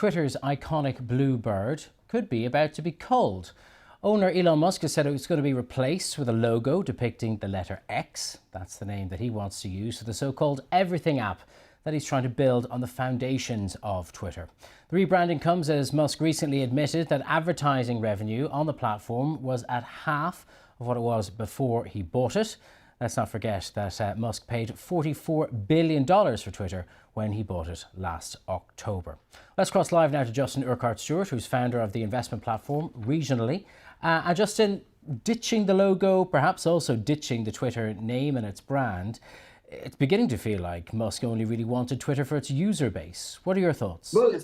Twitter's iconic blue bird could be about to be culled. Owner Elon Musk has said it was going to be replaced with a logo depicting the letter X. That's the name that he wants to use for the so-called Everything app that he's trying to build on the foundations of Twitter. The rebranding comes as Musk recently admitted that advertising revenue on the platform was at half of what it was before he bought it. Let's not forget that Musk paid $44 billion for Twitter when he bought it last October. Let's cross live now to Justin Urquhart-Stewart, who's founder of the investment platform Regionally. And Justin, ditching the logo, perhaps also ditching the Twitter name and its brand, it's beginning to feel like Musk only really wanted Twitter for its user base. What are your thoughts? Well,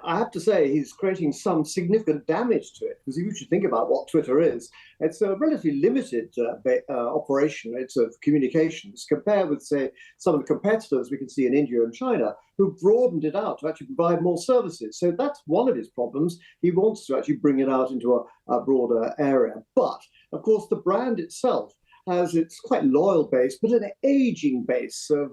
I have to say he's creating some significant damage to it, because if you should think about what Twitter is, it's a relatively limited operation. It's of communications compared with, say, some of the competitors we can see in India and China who broadened it out to actually provide more services. So that's one of his problems. He wants to actually bring it out into a broader area. But, of course, the brand itself has its quite loyal base, but an aging base of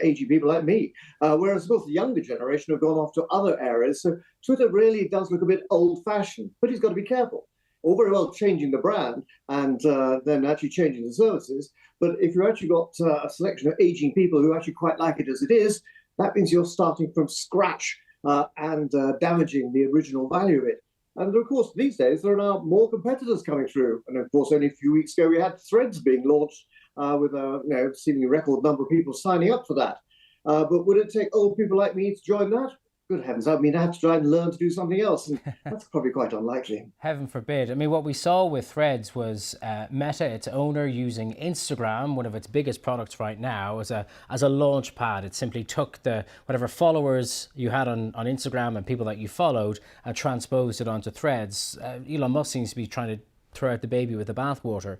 aging people like me. Whereas, of course, the younger generation have gone off to other areas. So Twitter really does look a bit old-fashioned, but he's got to be careful. All very well changing the brand and then actually changing the services. But if you've actually got a selection of aging people who actually quite like it as it is, that means you're starting from scratch and damaging the original value of it. And of course, these days, there are now more competitors coming through. And of course, only a few weeks ago, we had Threads being launched with a seemingly record number of people signing up for that. But would it take old people like me to join that? Good heavens, I mean, I have to try and learn to do something else. And that's probably quite unlikely. Heaven forbid. I mean, what we saw with Threads was Meta, its owner, using Instagram, one of its biggest products right now, as a launch pad. It simply took whatever followers you had on Instagram and people that you followed and transposed it onto Threads. Elon Musk seems to be trying to throw out the baby with the bathwater.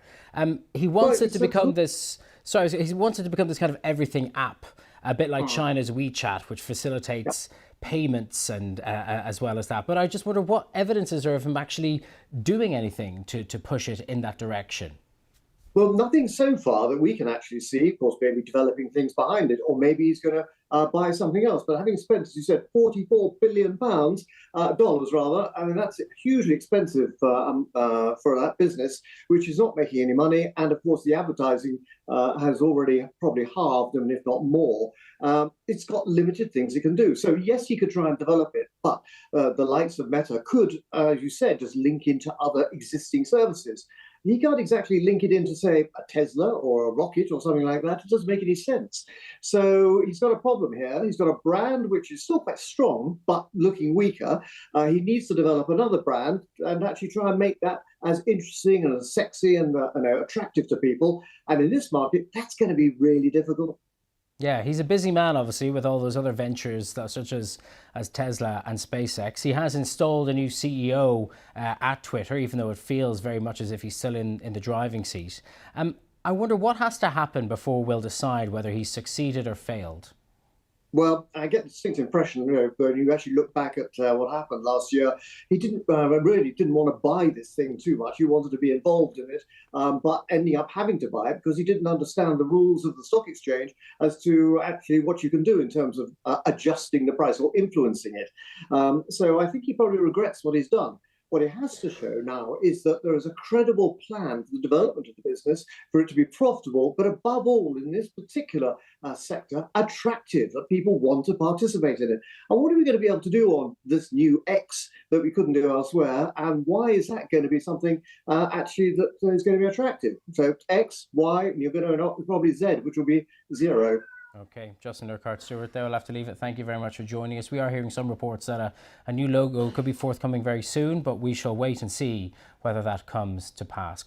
He wants it to become this. Sorry, he wants it to become this kind of everything app, a bit like China's WeChat, which facilitates payments and as well as that. But I just wonder, what evidence is there of him actually doing anything to push it in that direction? Well, nothing so far that we can actually see. Of course, maybe developing things behind it, or maybe he's going to buy something else. But having spent, as you said, $44 billion, dollars rather, I mean, that's hugely expensive for that business, which is not making any money. And of course, the advertising has already probably halved, and if not more. It's got limited things it can do. So yes, he could try and develop it, but the likes of Meta could, as you said, just link into other existing services. He can't exactly link it into, say, a Tesla or a rocket or something like that. It doesn't make any sense. So he's got a problem here. He's got a brand which is still quite strong, but looking weaker. He needs to develop another brand and actually try and make that as interesting and as sexy and attractive to people. And in this market, that's going to be really difficult. Yeah, he's a busy man, obviously, with all those other ventures such as Tesla and SpaceX. He has installed a new CEO at Twitter, even though it feels very much as if he's still in the driving seat. I wonder what has to happen before we'll decide whether he's succeeded or failed. Well, I get the distinct impression, when you actually look back at what happened last year, he really didn't want to buy this thing too much. He wanted to be involved in it, but ending up having to buy it because he didn't understand the rules of the stock exchange as to actually what you can do in terms of adjusting the price or influencing it. So I think he probably regrets what he's done. What it has to show now is that there is a credible plan for the development of the business, for it to be profitable, but above all, in this particular sector, attractive, that people want to participate in it. And what are we going to be able to do on this new X that we couldn't do elsewhere? And why is that going to be something actually that is going to be attractive? So X, Y, and you're going to probably Z, which will be 0. Okay, Justin Urquhart-Stewart there. We'll have to leave it. Thank you very much for joining us. We are hearing some reports that a new logo could be forthcoming very soon, but we shall wait and see whether that comes to pass.